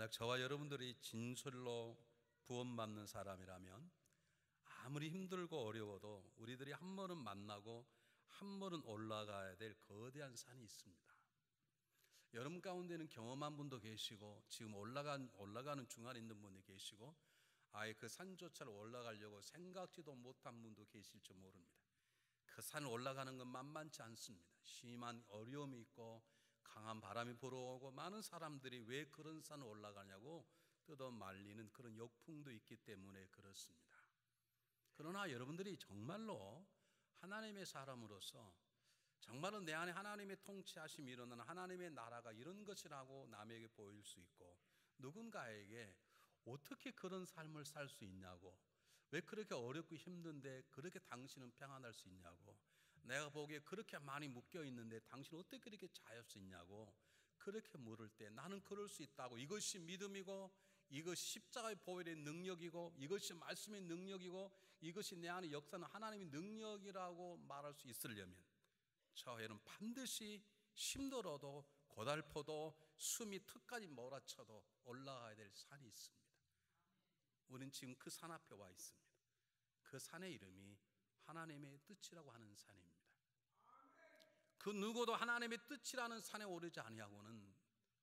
만약 저와 여러분들이 진실로 구원받는 사람이라면 아무리 힘들고 어려워도 우리들이 한 번은 만나고 한 번은 올라가야 될 거대한 산이 있습니다. 여러분 가운데는 경험한 분도 계시고 지금 올라가는 중간에 있는 분이 계시고 아예 그 산조차를 올라가려고 생각지도 못한 분도 계실지 모릅니다. 그 산을 올라가는 건 만만치 않습니다. 심한 어려움이 있고 강한 바람이 불어오고 많은 사람들이 왜 그런 산을 올라가냐고 뜯어 말리는 그런 역풍도 있기 때문에 그렇습니다. 그러나 여러분들이 정말로 하나님의 사람으로서 정말로 내 안에 하나님의 통치하심이 일어나는 하나님의 나라가 이런 것이라고 남에게 보일 수 있고 누군가에게 어떻게 그런 삶을 살 수 있냐고, 왜 그렇게 어렵고 힘든데 그렇게 당신은 평안할 수 있냐고, 내가 보기에 그렇게 많이 묶여 있는데 당신은 어떻게 그렇게 자유할 수 있냐고 그렇게 물을 때 나는 그럴 수 있다고, 이것이 믿음이고 이것이 십자가의 보혈의 능력이고 이것이 말씀의 능력이고 이것이 내 안에 역사는 하나님의 능력이라고 말할 수 있으려면 저희는 반드시 힘들어도 고달퍼도 숨이 턱까지 몰아쳐도 올라가야 될 산이 있습니다. 우리는 지금 그 산 앞에 와 있습니다. 그 산의 이름이 하나님의 뜻이라고 하는 산입니다. 그 누구도 하나님의 뜻이라는 산에 오르지 아니하고는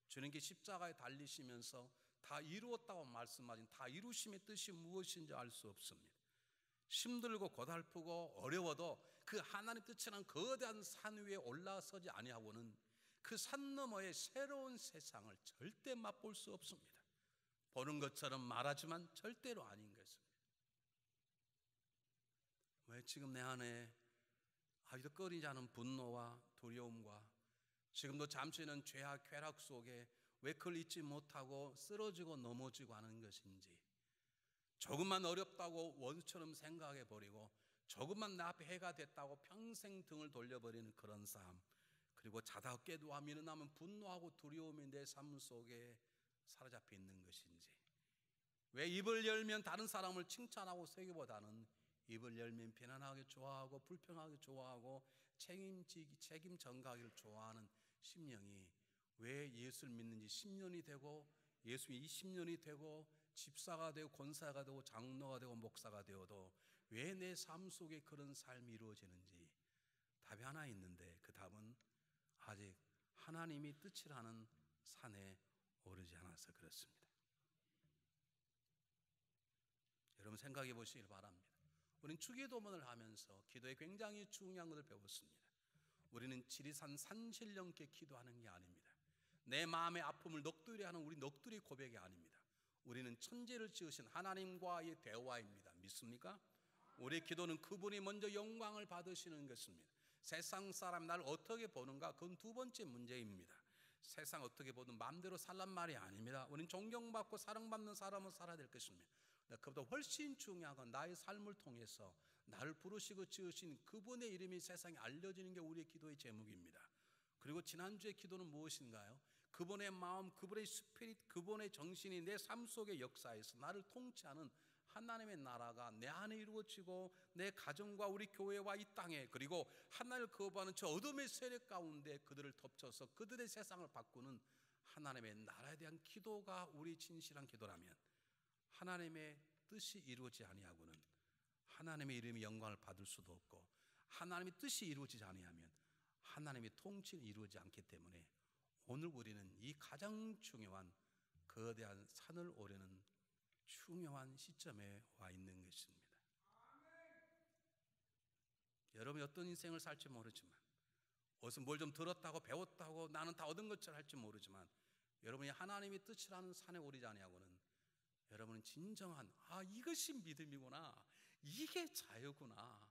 주님께 십자가에 달리시면서 다 이루었다고 말씀하신 다 이루심의 뜻이 무엇인지 알 수 없습니다. 힘들고 고달프고 어려워도 그 하나님 뜻이라는 거대한 산 위에 올라서지 아니하고는 그 산 너머의 새로운 세상을 절대 맛볼 수 없습니다. 보는 것처럼 말하지만 절대로 아닌 것입니다. 왜 지금 내 안에 아직도 꺼리지 않은 분노와 두려움과 지금도 잠시는 죄악 쾌락 속에 왜 그걸 잊지 못하고 쓰러지고 넘어지고 하는 것인지, 조금만 어렵다고 원수처럼 생각해 버리고 조금만 내 앞에 해가 됐다고 평생 등을 돌려버리는 그런 삶, 그리고 자다가 깨도 일어나면 분노하고 두려움이 내 삶 속에 사로잡혀 있는 것인지, 왜 입을 열면 다른 사람을 칭찬하고 세기보다는 입을 열면 비난하기 좋아하고 불평하기 좋아하고 책임 전가하기를 좋아하는 심령이 왜 예수를 믿는지 10년이 되고 예수님이 20년이 되고 집사가 되고 권사가 되고 장로가 되고 목사가 되어도 왜 내 삶 속에 그런 삶이 이루어지는지 답이 하나 있는데 그 답은 아직 하나님이 뜻이라는 산에 오르지 않아서 그렇습니다. 여러분 생각해 보시길 바랍니다. 우리는 주기도문을 하면서 기도에 굉장히 중요한 것을 배웠습니다. 우리는 지리산 산신령께 기도하는 게 아닙니다. 내 마음의 아픔을 넋두리 하는 우리 넋두리 고백이 아닙니다. 우리는 천지를 지으신 하나님과의 대화입니다. 믿습니까? 우리의 기도는 그분이 먼저 영광을 받으시는 것입니다. 세상 사람이 나를 어떻게 보는가, 그건 두 번째 문제입니다. 세상 어떻게 보든 마음대로 살란 말이 아닙니다. 우리는 존경받고 사랑받는 사람은 살아야 될 것입니다. 그보다 훨씬 중요한 건 나의 삶을 통해서 나를 부르시고 지으신 그분의 이름이 세상에 알려지는 게 우리의 기도의 제목입니다. 그리고 지난주의 기도는 무엇인가요? 그분의 마음, 그분의 스피릿, 그분의 정신이 내 삶 속의 역사에서 나를 통치하는 하나님의 나라가 내 안에 이루어지고 내 가정과 우리 교회와 이 땅에, 그리고 하나님을 거부하는 저 어둠의 세력 가운데 그들을 덮쳐서 그들의 세상을 바꾸는 하나님의 나라에 대한 기도가 우리 진실한 기도라면, 하나님의 뜻이 이루어지지 아니하고는 하나님의 이름이 영광을 받을 수도 없고, 하나님의 뜻이 이루어지지 아니하면 하나님의 통치는 이루어지지 않기 때문에 오늘 우리는 이 가장 중요한 거대한 산을 오르는 중요한 시점에 와 있는 것입니다. 여러분이 어떤 인생을 살지 모르지만, 어디서 뭘 좀 들었다고 배웠다고 나는 다 얻은 것처럼 할지 모르지만, 여러분이 하나님의 뜻이라는 산에 오르지 아니하고는 여러분은 진정한 이것이 믿음이구나, 이게 자유구나.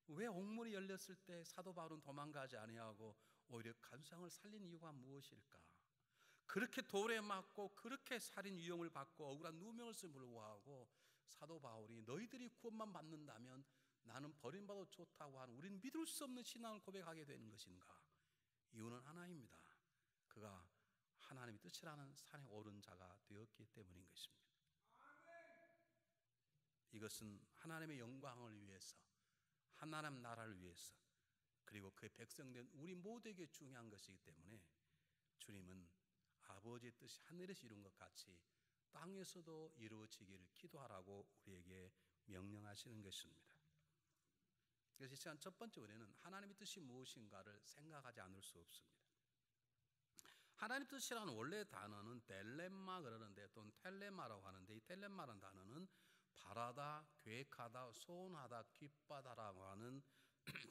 왜 옥문이 열렸을 때 사도 바울은 도망가지 아니하고 오히려 간수장을 살린 이유가 무엇일까? 그렇게 돌에 맞고 그렇게 살인 위험을 받고 억울한 누명을 물고하고 사도 바울이 너희들이 구원만 받는다면 나는 버림받아도 좋다고 하는, 우리는 믿을 수 없는 신앙을 고백하게 되는 것인가? 이유는 하나입니다. 그가 하나님의 뜻이라는 산에 오른 자가 되었기 때문인 것입니다. 이것은 하나님의 영광을 위해서, 하나님 나라를 위해서, 그리고 그의 백성된 우리 모두에게 중요한 것이기 때문에 주님은 아버지의 뜻이 하늘에서 이룬 것 같이 땅에서도 이루어지기를 기도하라고 우리에게 명령하시는 것입니다. 그래서 이 시간 첫 번째 우리는 하나님의 뜻이 무엇인가를 생각하지 않을 수 없습니다. 하나님의 뜻이라는 원래 단어는 델렘마 그러는데 또는 텔레마라고 하는데, 이 텔레마라는 단어는 바라다, 계획하다, 소원하다, 기뻐하다라고 하는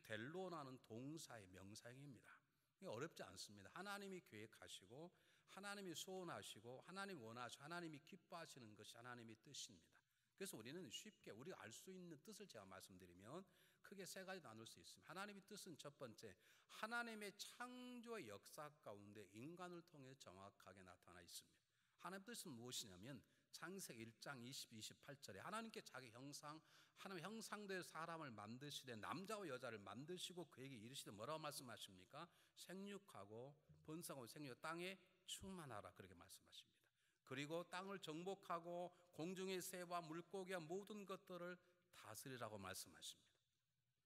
델로라는 동사의 명사형입니다. 어렵지 않습니다. 하나님이 계획하시고 하나님이 소원하시고 하나님이 원하시고 하나님이 기뻐하시는 것이 하나님의 뜻입니다. 그래서 우리는 쉽게 우리가 알 수 있는 뜻을 제가 말씀드리면 크게 세 가지 나눌 수 있습니다. 하나님의 뜻은 첫 번째, 하나님의 창조의 역사 가운데 인간을 통해 정확하게 나타나 있습니다. 하나님의 뜻은 무엇이냐면 창세기 1장 28절에 하나님께 자기 형상, 하나님의 형상대로 사람을 만드시되 남자와 여자를 만드시고 그에게 이르시되 뭐라고 말씀하십니까? 생육하고 번성하고 생육 땅에 충만하라, 그렇게 말씀하십니다. 그리고 땅을 정복하고 공중의 새와 물고기와 모든 것들을 다스리라고 말씀하십니다.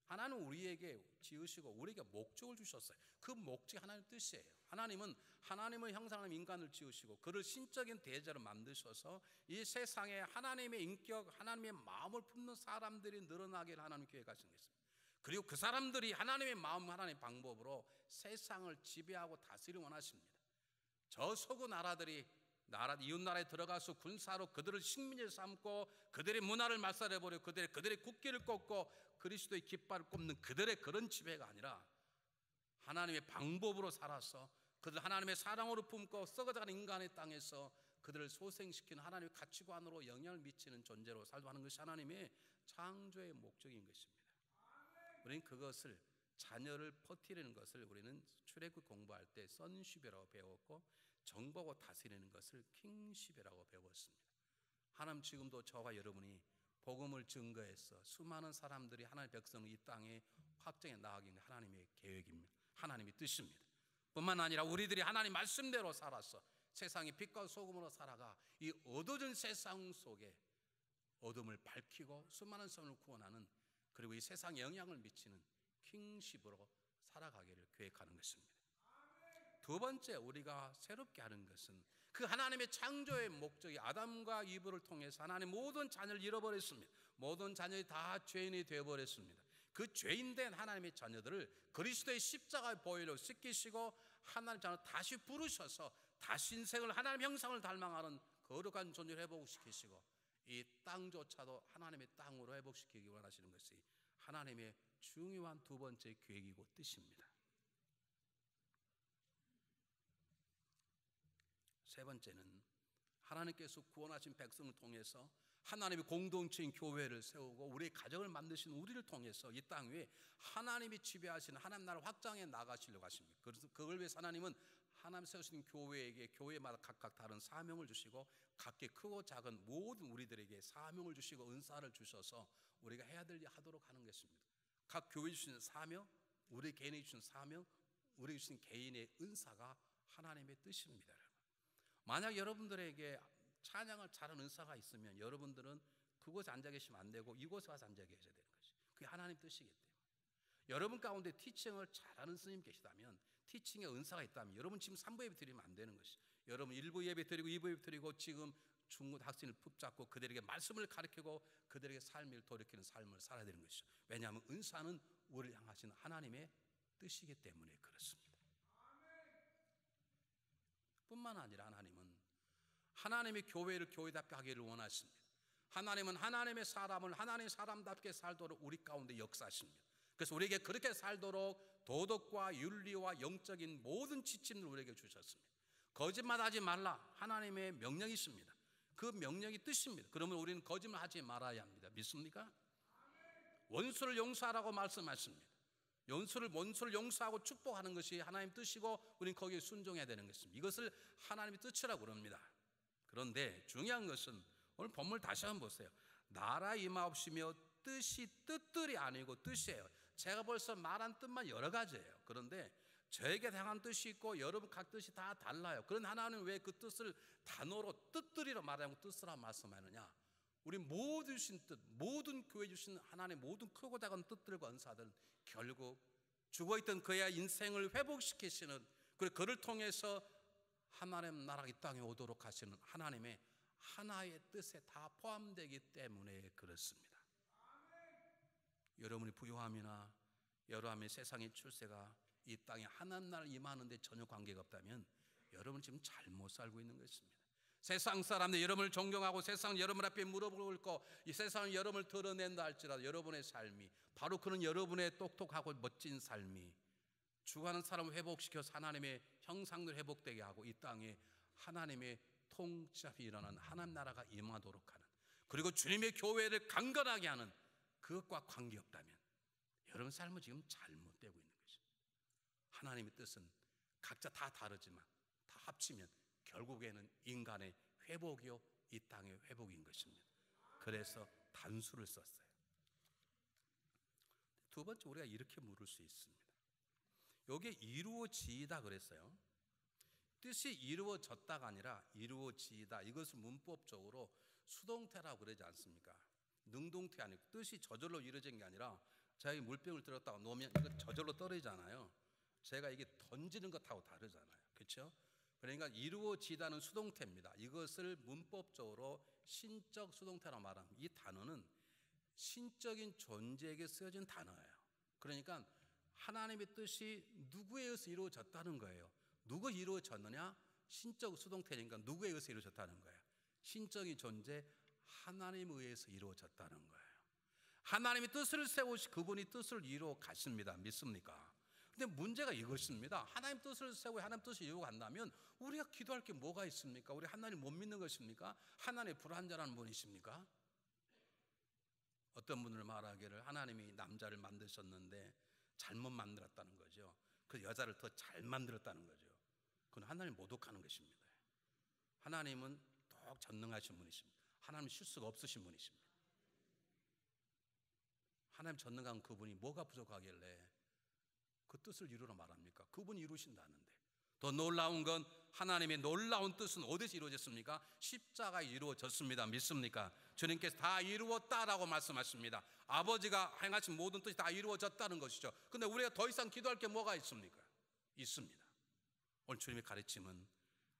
하나님은 우리에게 지으시고 우리에게 목적을 주셨어요. 그 목적이 하나님의 뜻이에요. 하나님은 하나님의 형상으로 인간을 지으시고 그를 신적인 대자로 만드셔서 이 세상에 하나님의 인격, 하나님의 마음을 품는 사람들이 늘어나기를 하나님 계획하신 것입니다. 그리고 그 사람들이 하나님의 마음, 하나님의 방법으로 세상을 지배하고 다스리기 원하십니다. 저 서구 나라들이 이웃 나라에 들어가서 군사로 그들을 식민지 삼고 그들의 문화를 말살해버리고 그들의 국기를 꺾고 그리스도의 깃발을 꼽는 그들의 그런 지배가 아니라 하나님의 방법으로 살아서 그들 하나님의 사랑으로 품고 썩어져가는 인간의 땅에서 그들을 소생시키는 하나님의 가치관으로 영향을 미치는 존재로 살도록 하는 것이 하나님의 창조의 목적인 것입니다. 우리는 그것을, 자녀를 퍼뜨리는 것을 우리는 출애굽 공부할 때 선십이라고 배웠고, 정복하고 다스리는 것을 킹십이라고 배웠습니다. 하나님 지금도 저와 여러분이 복음을 증거해서 수많은 사람들이 하나님의 백성을 이 땅에 확정해 나가기 위한 하나님의 계획입니다. 하나님의 뜻입니다. 뿐만 아니라 우리들이 하나님 말씀대로 살아서 세상의 빛과 소금으로 살아가 이 어두워진 세상 속에 어둠을 밝히고 수많은 사람을 구원하는, 그리고 이 세상에 영향을 미치는 킹십으로 살아가기를 계획하는 것입니다. 두 번째 우리가 새롭게 하는 것은 그 하나님의 창조의 목적이 아담과 이브를 통해서 하나님 모든 자녀를 잃어버렸습니다. 모든 자녀들이 다 죄인이 되어버렸습니다. 그 죄인된 하나님의 자녀들을 그리스도의 십자가의 보혈로 씻기시고 하나님 자녀를 다시 부르셔서 다시 인생을 하나님의 형상을 닮아가는 거룩한 존재를 회복시키시고 이 땅조차도 하나님의 땅으로 회복시키기 원하시는 것이 하나님의 중요한 두 번째 계획이고 뜻입니다. 세 번째는 하나님께서 구원하신 백성을 통해서 하나님의 공동체인 교회를 세우고 우리의 가정을 만드신 우리를 통해서 이 땅 위에 하나님이 지배하시는 하나님 나라를 확장해 나가시려고 하십니다. 그래서 그걸 위해서 하나님은 하나님 세우신 교회에게 교회마다 각각 다른 사명을 주시고 각기 크고 작은 모든 우리들에게 사명을 주시고 은사를 주셔서 우리가 해야 될 일 하도록 하는 것입니다. 각 교회 주시는 사명, 우리 개인이 주신 사명, 우리 주신 개인의 은사가 하나님의 뜻입니다. 만약 여러분들에게 찬양을 잘하는 은사가 있으면 여러분들은 그곳에 앉아 계시면 안 되고 이곳에 와서 앉아 계셔야 되는 것이 그게 하나님 뜻이기 때문에, 여러분 가운데 티칭을 잘하는 스님 계시다면, 티칭의 은사가 있다면 여러분 지금 3부 예배 드리면 안 되는 것이, 여러분 1부 예배 드리고 2부 예배 드리고 지금 중고 학생을 붙잡고 그들에게 말씀을 가르치고 그들에게 삶을 돌이키는 삶을 살아야 되는 것이죠. 왜냐하면 은사는 우리를 향하신 하나님의 뜻이기 때문에 그렇습니다. 뿐만 아니라 하나님은 하나님의 교회를 교회답게 하기를 원하십니다. 하나님은 하나님의 사람을 하나님의 사람답게 살도록 우리 가운데 역사하십니다. 그래서 우리에게 그렇게 살도록 도덕과 윤리와 영적인 모든 지침을 우리에게 주셨습니다. 거짓말하지 말라, 하나님의 명령이 있습니다. 그 명령이 뜻입니다. 그러면 우리는 거짓말하지 말아야 합니다. 믿습니까? 원수를 용서하라고 말씀하십니다. 원수를 용서하고 축복하는 것이 하나님 뜻이고 우리는 거기에 순종해야 되는 것입니다. 이것을 하나님의 뜻이라고 그럽니다. 그런데 중요한 것은 오늘 본문을 다시 한번 보세요. 나라 임하옵시며 뜻이 뜻들이 아니고 뜻이에요. 제가 벌써 말한 뜻만 여러 가지예요. 그런데 저에게 향한 뜻이 있고 여러분 각 뜻이 다 달라요. 그런 하나님은 왜 그 뜻을 단어로 뜻들이라 말하고 뜻이라 말씀하느냐? 우리 모든 주신 뜻, 모든 교회 주신 하나님의 모든 크고 작은 뜻들과 은사들은 결국 죽어있던 그의 인생을 회복시키시는, 그리고 그를 통해서 하나님 나라 이 땅에 오도록 하시는 하나님의 하나의 뜻에 다 포함되기 때문에 그렇습니다. 여러분이 부유함이나 여러함의 세상의 출세가 이 땅에 하나님 나라를 임하는데 전혀 관계가 없다면 여러분 지금 잘못 살고 있는 것입니다. 세상 사람들 여러분을 존경하고 세상 여러분 앞에 무릎 꿇고 이 세상은 여러분을 드러낸다 할지라도 여러분의 삶이 바로 그런 여러분의 똑똑하고 멋진 삶이 죽어가는 사람을 회복시켜서 하나님의 형상을 회복되게 하고 이 땅에 하나님의 통치가 일어나는 하나님 나라가 임하도록 하는, 그리고 주님의 교회를 강건하게 하는 그것과 관계없다면 여러분 삶은 지금 잘못되고 있는 것입니다. 하나님의 뜻은 각자 다 다르지만 다 합치면 결국에는 인간의 회복이요 이 땅의 회복인 것입니다. 그래서 단수를 썼어요. 두 번째, 우리가 이렇게 물을 수 있습니다. 이게 이루어지다 그랬어요. 뜻이 이루어졌다가 아니라 이루어지다. 이것을 문법적으로 수동태라고 그러지 않습니까? 능동태 아니고 뜻이 저절로 이루어진 게 아니라 제가 이 물병을 들었다가 놓으면 이거 저절로 떨어지잖아요. 제가 이게 던지는 것하고 다르잖아요. 그렇죠? 그러니까 이루어지다는 수동태입니다. 이것을 문법적으로 신적 수동태라고 말합니다. 이 단어는 신적인 존재에게 쓰여진 단어예요. 그러니까 하나님의 뜻이 누구에 의해서 이루어졌다는 거예요. 누가 이루어졌느냐? 신적 수동태니까 누구에 의해서 이루어졌다는 거예요. 신적인 존재 하나님에 의해서 이루어졌다는 거예요. 하나님의 뜻을 세우시 그분이 뜻을 이루어 가십니다. 믿습니까? 근데 문제가 이것입니다. 하나님 뜻을 세우고 하나님 뜻을 이루어 간다면 우리가 기도할 게 뭐가 있습니까? 우리 하나님 못 믿는 것입니까? 하나님 불완전한 분이십니까? 어떤 분들 말하기를 하나님이 남자를 만드셨는데 잘못 만들었다는 거죠. 그 여자를 더 잘 만들었다는 거죠. 그건 하나님 모독하는 것입니다. 하나님은 더욱 전능하신 분이십니다. 하나님 실수가 없으신 분이십니다. 하나님 전능한 그분이 뭐가 부족하길래 그 뜻을 이루라 말합니까? 그분이 이루신다는데. 더 놀라운 건 하나님의 놀라운 뜻은 어디서 이루어졌습니까? 십자가에 이루어졌습니다. 믿습니까? 주님께서 다 이루었다라고 말씀하십니다. 아버지가 행하신 모든 뜻이 다 이루어졌다는 것이죠. 근데 우리가 더 이상 기도할 게 뭐가 있습니까? 있습니다. 오늘 주님의 가르침은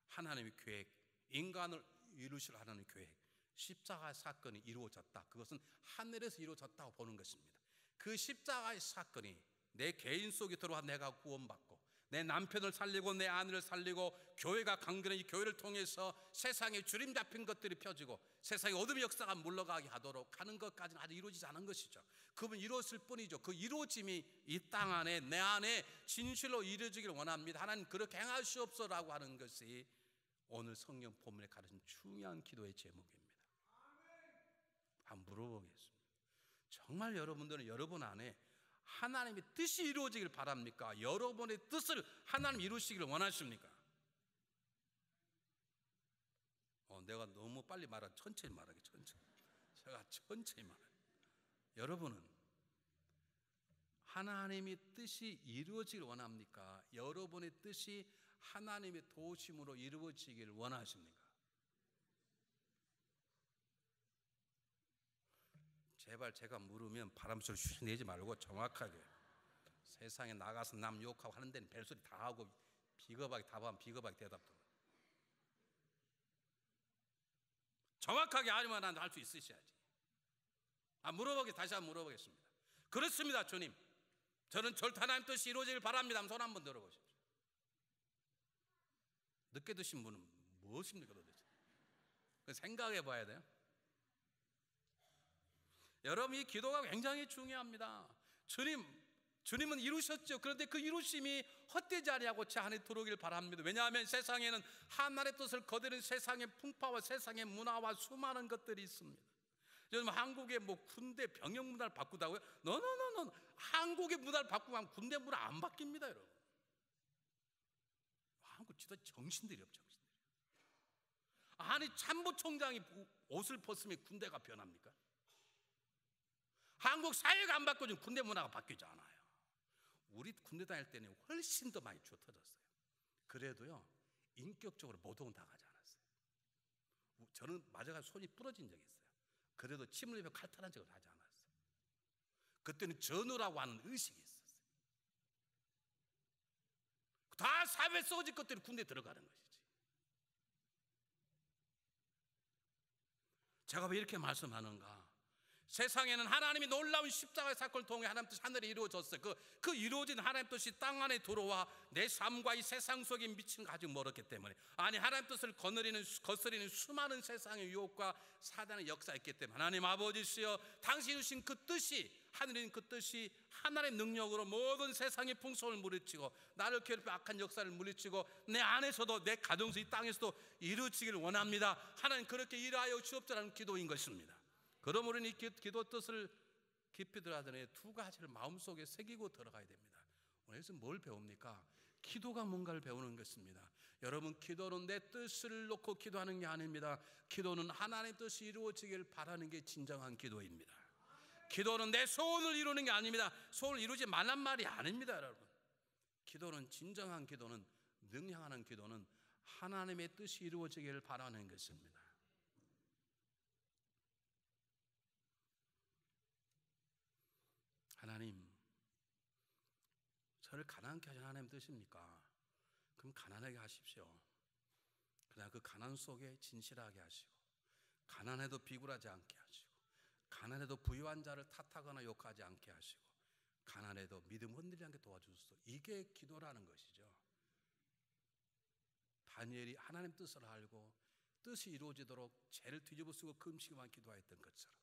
하나님의 계획, 인간을 이루시려 하는 계획, 십자가의 사건이 이루어졌다. 그것은 하늘에서 이루어졌다고 보는 것입니다. 그 십자가의 사건이 내 개인 속에 들어와 내가 구원받고 내 남편을 살리고 내 아내를 살리고 교회가 강건한 이 교회를 통해서 세상에 주림 잡힌 것들이 펴지고 세상에 어둠의 역사가 물러가게 하도록 하는 것까지는 아직 이루어지지 않은 것이죠. 그분 이루었을 뿐이죠. 그 이루어짐이 이 땅 안에 내 안에 진실로 이루어지기를 원합니다. 하나님 그렇게 행하시옵소서라고 하는 것이 오늘 성경 본문에 가르친 중요한 기도의 제목입니다. 한번 물어보겠습니다. 정말 여러분들은 여러분 안에 하나님의 뜻이 이루어지길 바랍니까? 여러분의 뜻을 하나님 이루시기를 원하십니까? 내가 너무 빨리 말하 천천히 말하게 천천히. 제가 천천히 말해요. 여러분은 하나님의 뜻이 이루어지길 원합니까? 여러분의 뜻이 하나님의 도우심으로 이루어지기를 원하십니까? 제발 제가 물으면 바람소리 쉬 내지 말고 정확하게 세상에 나가서 남 욕하고 하는 데는 벨소리 다 하고 비겁하게 답하면 비겁하게 대답도 정확하게 아니면 난 할 수 있으셔야지. 다시 한번 물어보겠습니다. 그렇습니다 주님, 저는 절대 하나님 뜻이 이루어지길 바랍니다. 손 한번 들어보십시오. 늦게 드신 분은 무엇입니까 도대체? 생각해 봐야 돼요. 여러분 이 기도가 굉장히 중요합니다. 주님은 이루셨죠. 그런데 그 이루심이 헛되지 아니하고 제 안에 들어오길 바랍니다. 왜냐하면 세상에는 하나님의 뜻을 거두는 세상의 풍파와 세상의 문화와 수많은 것들이 있습니다. 요즘 한국의 군대 병역 문화를 바꾸다고요? 노노노노. 한국의 문화를 바꾸면 군대 문화 안 바뀝니다 여러분. 한국 지도 정신들이 없죠. 아니 참모총장이 옷을 벗으면 군대가 변합니까? 한국 사회가 안 바뀌어지면 군대 문화가 바뀌지 않아요. 우리 군대 다닐 때는 훨씬 더 많이 좁혀졌어요. 그래도요 인격적으로 모독은 당하지 않았어요. 저는 맞아가지고 손이 부러진 적이 있어요. 그래도 침을 입에 칼탈한 적을 하지 않았어요. 그때는 전우라고 하는 의식이 있었어요. 다 사회 썩어질 것들이 군대에 들어가는 것이지. 제가 왜 이렇게 말씀하는가? 세상에는 하나님이 놀라운 십자가의 사건을 통해 하나님 뜻이 하늘에 이루어졌어요. 그 이루어진 하나님 뜻이 땅 안에 들어와 내 삶과 이 세상 속에 미친 거 아직 멀었기 때문에, 아니 하나님 뜻을 거스리는 수많은 세상의 유혹과 사단의 역사였기 때문에, 하나님 아버지시여, 당신이 주신 그 뜻이, 하늘에 있는 그 뜻이 하나님의 능력으로 모든 세상의 풍성을 물리치고 나를 괴롭혀 악한 역사를 물리치고 내 안에서도, 내 가정에서, 이 땅에서도 이루어지기를 원합니다. 하나님 그렇게 일하여 주옵소서라는 기도인 것입니다. 그러므로 이 기도 뜻을 깊이 들어가더니 두 가지를 마음속에 새기고 들어가야 됩니다. 오늘에서 뭘 배웁니까? 기도가 뭔가를 배우는 것입니다. 여러분, 기도는 내 뜻을 놓고 기도하는 게 아닙니다. 기도는 하나님의 뜻이 이루어지길 바라는 게 진정한 기도입니다. 기도는 내 소원을 이루는 게 아닙니다. 소원을 이루지 말란 말이 아닙니다, 여러분. 기도는, 진정한 기도는, 능향하는 기도는 하나님의 뜻이 이루어지길 바라는 것입니다. 하나님, 저를 가난하게 하신 하나님 뜻입니까? 그럼 가난하게 하십시오. 그러나 그 가난 속에 진실하게 하시고, 가난해도 비굴하지 않게 하시고, 가난해도 부유한 자를 탓하거나 욕하지 않게 하시고, 가난해도 믿음 흔들리지 않게 도와주소서. 이게 기도라는 것이죠. 다니엘이 하나님 뜻을 알고 뜻이 이루어지도록 죄를 뒤집어쓰고 금식만 기도했던 것처럼,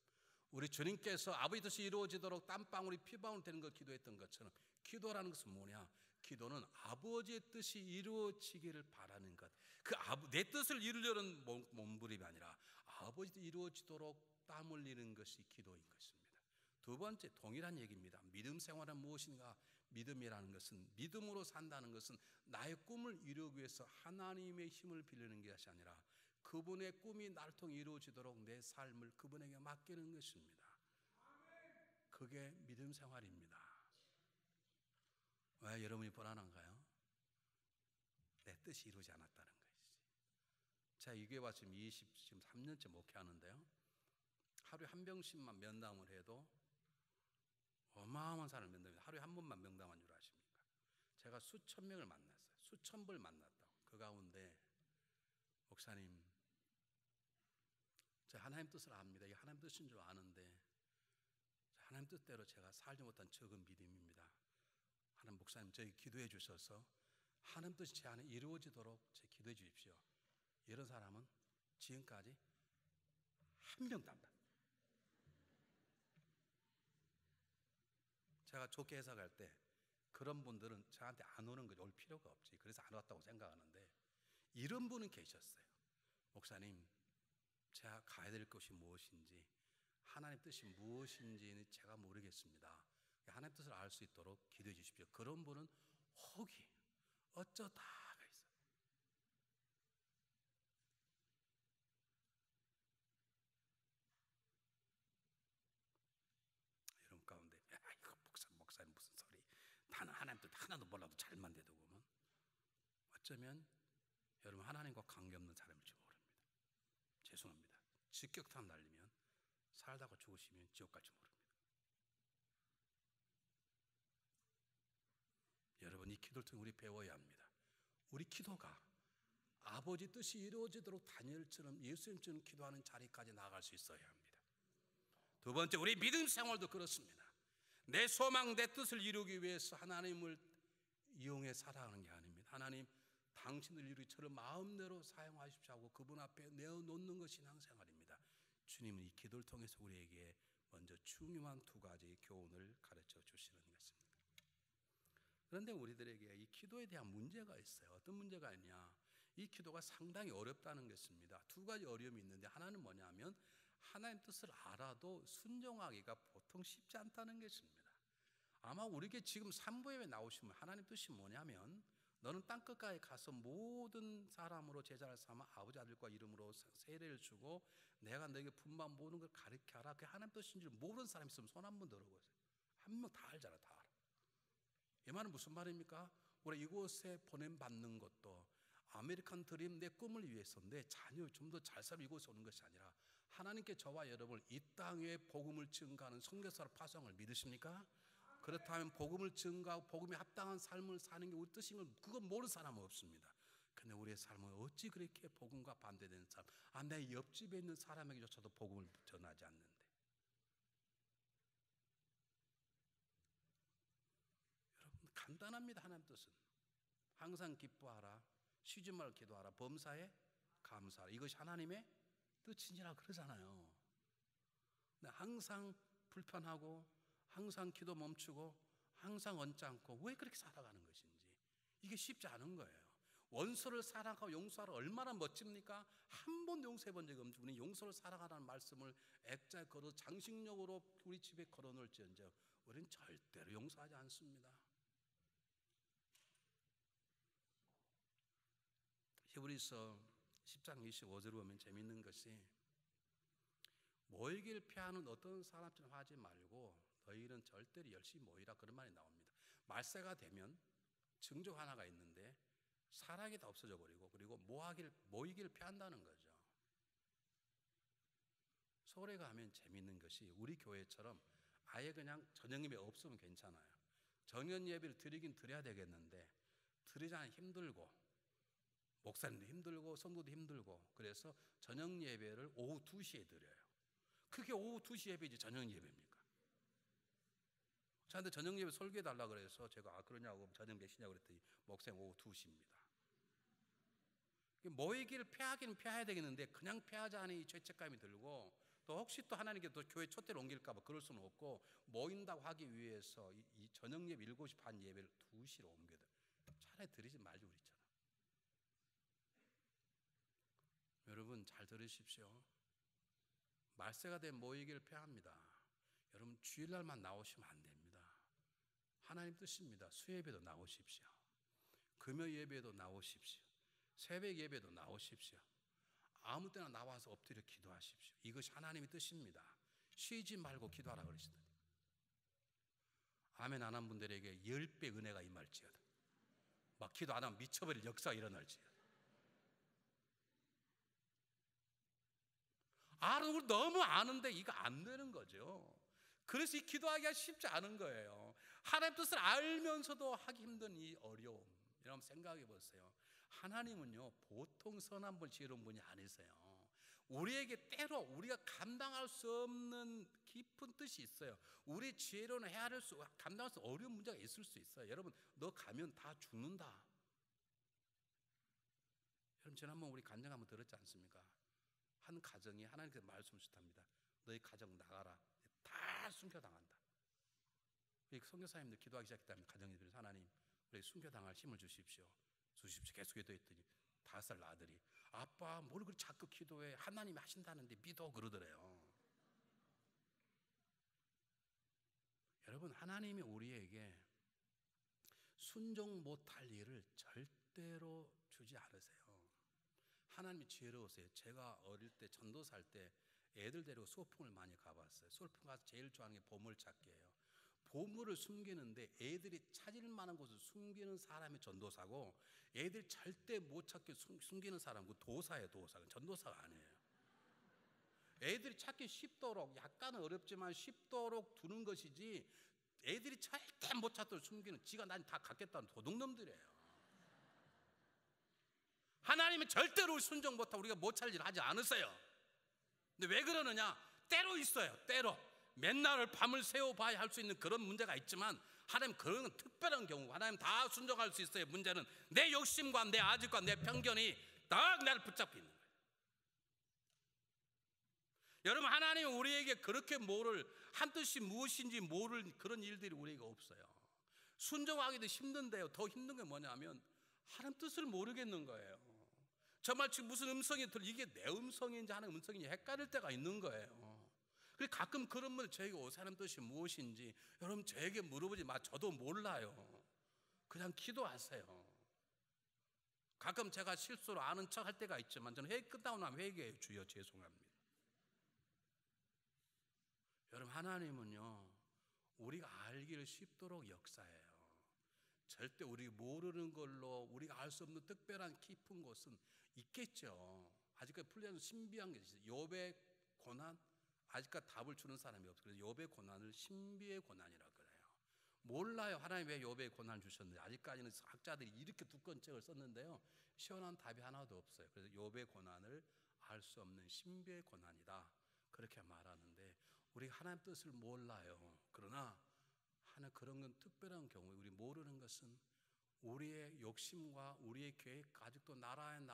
우리 주님께서 아버지 뜻이 이루어지도록 땀방울이 피방울 되는 걸 기도했던 것처럼, 기도라는 것은 뭐냐? 기도는 아버지의 뜻이 이루어지기를 바라는 것. 내 뜻을 이루려는 몸부림이 아니라 아버지 뜻이 이루어지도록 땀 흘리는 것이 기도인 것입니다. 두 번째, 동일한 얘기입니다. 믿음 생활은 무엇인가? 믿음이라는 것은, 믿음으로 산다는 것은 나의 꿈을 이루기 위해서 하나님의 힘을 빌리는 것이 아니라 그분의 꿈이 나를 통해 이루어지도록 내 삶을 그분에게 맡기는 것입니다. 그게 믿음 생활입니다. 왜 여러분이 불안한가요? 내 뜻이 이루어지지 않았다는 것이지. 제가 이 교회 와서 지금 23년째 목회하는데요, 하루에 한 명씩만 면담을 해도 어마어마한 사람을 면담합니다. 하루에 한 번만 면담한 줄 아십니까? 제가 수천 명을 만났어요. 수천 번을 만났다고. 그 가운데 목사님, 제가 하나님 뜻을 압니다. 이게 하나님 뜻인 줄 아는데 하나님 뜻대로 제가 살지 못한 적은 믿음입니다. 하나님, 목사님 저희 기도해 주셔서 하나님 뜻이 제 안에 이루어지도록 제 기도해 주십시오. 이런 사람은 지금까지 한 명도 안 봤어요. 제가 좋게 해석할 때 그런 분들은 저한테 안 오는 거죠. 올 필요가 없지. 그래서 안 왔다고 생각하는데, 이런 분은 계셨어요. 목사님, 제가 가야 될 것이 무엇인지, 하나님 뜻이 무엇인지는 제가 모르겠습니다. 하나님 뜻을 알 수 있도록 기도해 주십시오. 그런 분은 혹이 어쩌다가 있어요. 여러분 가운데, 이거 목사님 무슨 소리, 나는 하나님 뜻 하나도 몰라도 잘만 돼도 보면, 어쩌면 여러분 하나님과 관계없는 사람일지 모릅니다. 죄송합니다. 직격탄 날리면 살다가 죽으시면 지옥 갈지 모릅니다. 여러분, 이 기도를 통해 우리 배워야 합니다. 우리 기도가 아버지 뜻이 이루어지도록 다니엘처럼, 예수님처럼 기도하는 자리까지 나아갈 수 있어야 합니다. 두 번째, 우리 믿음 생활도 그렇습니다. 내 소망, 내 뜻을 이루기 위해서 하나님을 이용해 살아가는 게 아닙니다. 하나님, 당신을 이루기 저를 마음대로 사용하십시오 하고 그분 앞에 내어놓는 것이 신앙생활입니다. 주님은 이 기도를 통해서 우리에게 먼저 중요한 두 가지 교훈을 가르쳐 주시는 것입니다. 그런데 우리들에게 이 기도에 대한 문제가 있어요. 어떤 문제가 있냐? 이 기도가 상당히 어렵다는 것입니다. 두 가지 어려움이 있는데, 하나는 뭐냐면 하나님 뜻을 알아도 순종하기가 보통 쉽지 않다는 것입니다. 아마 우리에게 지금 3부에 나오시면 하나님 뜻이 뭐냐면, 너는 땅끝까지 가서 모든 사람으로 제자를 삼아 아버지 아들과 이름으로 세례를 주고 내가 너에게 분만 모든 걸 가르쳐라. 그게 하나님 뜻인 줄 모르는 사람이 있으면 손 한번 들어보세요. 한 명 다 알잖아. 다 알아. 이 말은 무슨 말입니까? 우리 이곳에 보냄받는 것도 아메리칸 드림, 내 꿈을 위해서 내 자녀 좀 더 잘 살고 이곳에 오는 것이 아니라 하나님께 저와 여러분을 이 땅에 복음을 증거하는 선교사로 파송을 믿으십니까? 그렇다면 복음을 증거하고 복음에 합당한 삶을 사는 게 우리 뜻인 걸 그건 모르는 사람은 없습니다. 근데 우리의 삶은 어찌 그렇게 복음과 반대되는 삶, 내 옆집에 있는 사람에게조차도 복음을 전하지 않는데. 여러분, 간단합니다. 하나님 뜻은 항상 기뻐하라, 쉬지 말고 기도하라, 범사에 감사하라. 이것이 하나님의 뜻이니라 그러잖아요. 근데 항상 불편하고, 항상 기도 멈추고, 항상 언짢고, 왜 그렇게 살아가는 것인지 이게 쉽지 않은 거예요. 원수를 사랑하고 용서하라 얼마나 멋집니까? 한 번도 용서해 본 적이 없는데 우리는 용서를 사랑하라는 말씀을 액자에 걸어 장식용으로 우리 집에 걸어 놓을지언정 우리는 절대로 용서하지 않습니다. 히브리서 10장 25절을 보면 재밌는 것이, 모이기를 피하는 어떤 사람처럼 하지 말고 너희는 절대로 열심히 모이라, 그런 말이 나옵니다. 말세가 되면 증조 하나가 있는데 사랑이 다 없어져 버리고, 그리고 모이기를 피한다는 거죠. 서울에 가면 재밌는 것이, 우리 교회처럼 아예 그냥 저녁 예배 없으면 괜찮아요. 저녁 예배를 드리긴 드려야 되겠는데 드리자니 힘들고, 목사님도 힘들고 성도도 힘들고, 그래서 저녁 예배를 오후 2시에 드려요. 그게 오후 2시 예배지 저녁 예배입니까? 저한테 저녁 예배 설교해 달라 그래서 제가 그러냐고, 저녁 몇 시냐고 그랬더니 목사님 오후 2시입니다. 모이기를 피하기는 피해야 되겠는데 그냥 피하자니 죄책감이 들고, 또 혹시 또 하나님께 또 교회 촛대를 옮길까 봐 그럴 수는 없고, 모인다고 하기 위해서 이 저녁 예배 7시 반 예배를 2시로 옮겨요. 차라리 드리지 말지 그랬잖아. 여러분 잘 들으십시오. 말세가 된 모이기를 피합니다. 여러분 주일날만 나오시면 안 됩니다. 하나님 뜻입니다. 수예배도 나오십시오. 금요 예배도 나오십시오. 새벽 예배도 나오십시오. 아무 때나 나와서 엎드려 기도하십시오. 이것이 하나님의 뜻입니다. 쉬지 말고 기도하라 그러시더니, 아멘 안 한 분들에게 10배 은혜가 임할지어다. 막 기도 안 하면 미쳐버릴 역사가 일어날지어다. 우리 너무 아는데 이거 안 되는 거죠. 그래서 이 기도하기가 쉽지 않은 거예요. 하나님 뜻을 알면서도 하기 힘든 이 어려움, 여러분 생각해 보세요. 하나님은요 보통 선한 분, 지혜로운 분이 아니세요. 우리에게 때로 우리가 감당할 수 없는 깊은 뜻이 있어요. 우리 지혜로는 감당할 수 어려운 문제가 있을 수 있어요. 여러분 너 가면 다 죽는다. 여러분 지난번 우리 간증 한번 들었지 않습니까? 한 가정이 하나님께서 말씀 주셨답니다. 너희 가정 나가라. 다 순교당한다. 선교사님들 기도하기 시작했다면 가정이들, 하나님 우리 순교당할 힘을 주십시오. 계속 기도했더니 5살 아들이, 아빠 뭘 그렇게 자꾸 기도해, 하나님이 하신다는데 믿어, 그러더래요. 여러분 하나님이 우리에게 순종 못할 일을 절대로 주지 않으세요. 하나님이 지혜로우세요. 제가 어릴 때 전도사 할 때 애들 데리고 소풍을 많이 가봤어요. 소풍 가서 제일 좋아하는 게 보물찾기예요. 보물을 숨기는데 애들이 찾을 만한 곳을 숨기는 사람이 전도사고, 애들이 절대 못 찾게 숨기는 사람은 도사예요. 도사는 전도사가 아니에요. 애들이 찾기 쉽도록, 약간은 어렵지만 쉽도록 두는 것이지, 애들이 절대 못 찾도록 숨기는, 지가 난 다 갖겠다는 도둑놈들이에요. 하나님은 절대로 순종 못하고 우리가 못 찾을 일 하지 않으세요. 근데 왜 그러느냐? 때로 있어요. 때로 맨날 밤을 새워봐야 할 수 있는 그런 문제가 있지만, 하나님 그런 건 특별한 경우, 하나님 다 순종할 수 있어요. 문제는 내 욕심과 내 아집과 내 편견이 딱 나를 붙잡고 있는 거예요. 여러분 하나님은 우리에게 그렇게 한 뜻이 무엇인지 모를 그런 일들이 우리에게 없어요. 순종하기도 힘든데요, 더 힘든 게 뭐냐면 하나님 뜻을 모르겠는 거예요. 정말 지금 무슨 음성이 이게 내 음성인지 하나님 음성인지 헷갈릴 때가 있는 거예요. 그래서 가끔 그런 분들, 저에게 하나님 뜻이 무엇인지 여러분 저에게 물어보지 마. 저도 몰라요. 그냥 기도하세요. 가끔 제가 실수로 아는 척 할 때가 있지만 저는 회의 끝나고 나면 회개해요. 주여 죄송합니다. 여러분 하나님은요 우리가 알기를 쉽도록 역사해요. 절대 우리 모르는 걸로 우리가 알 수 없는 특별한 깊은 곳은 있겠죠. 아직까지 풀지 않은 신비한 게 있어요. 욥의 고난, 아직까지 답을 주는 사람이 없어요. 그래서 욥의 고난을 신비의 고난이라고 그래요. 몰라요. 하나님 왜 욥에게 고난을 주셨는지. 아직까지는 학자들이 이렇게 두꺼운 책을 썼는데요, 시원한 답이 하나도 없어요. 그래서 욥의 고난을 알 수 없는 신비의 고난이다, 그렇게 말하는데, 우리 하나님 뜻을 몰라요. 그러나 하나 그런 건 특별한 경우에 우리 모르는 것은 우리의 욕심과 우리의 계획, 아직도 나라는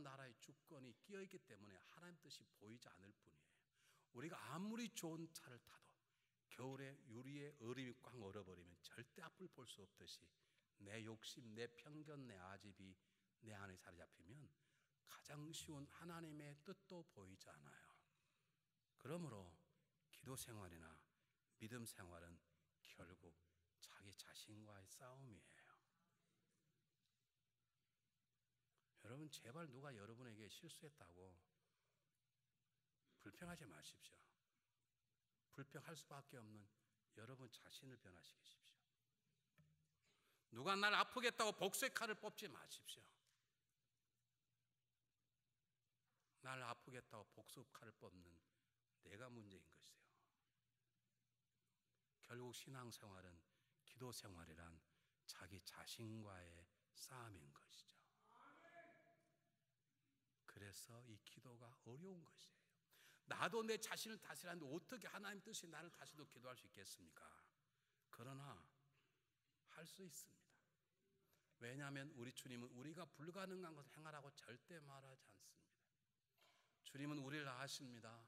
나라의 주권이 끼어있기 때문에 하나님 뜻이 보이지 않을 뿐이에요. 우리가 아무리 좋은 차를 타도 겨울에 유리에 얼음이 꽉 얼어버리면 절대 앞을 볼 수 없듯이 내 욕심, 내 편견, 내 아집이 내 안에 자리 잡히면 가장 쉬운 하나님의 뜻도 보이지 않아요. 그러므로 기도 생활이나 믿음 생활은 결국 자기 자신과의 싸움이에요. 여러분, 제발 누가 여러분에게 실수했다고 불평하지 마십시오. 불평할 수밖에 없는 여러분 자신을 변화시키십시오. 누가 날 아프겠다고 복수의 칼을 뽑지 마십시오. 날 아프겠다고 복수 칼을 뽑는 내가 문제인 것이에요. 결국 신앙생활은 기도생활이란 자기 자신과의 싸움인 것이죠. 그래서 이 기도가 어려운 것이에요. 나도 내 자신을 다스리는데 어떻게 하나님 뜻이 나를 다스리도 기도할 수 있겠습니까? 그러나 할 수 있습니다. 왜냐하면 우리 주님은 우리가 불가능한 것을 행하라고 절대 말하지 않습니다. 주님은 우리를 아십니다.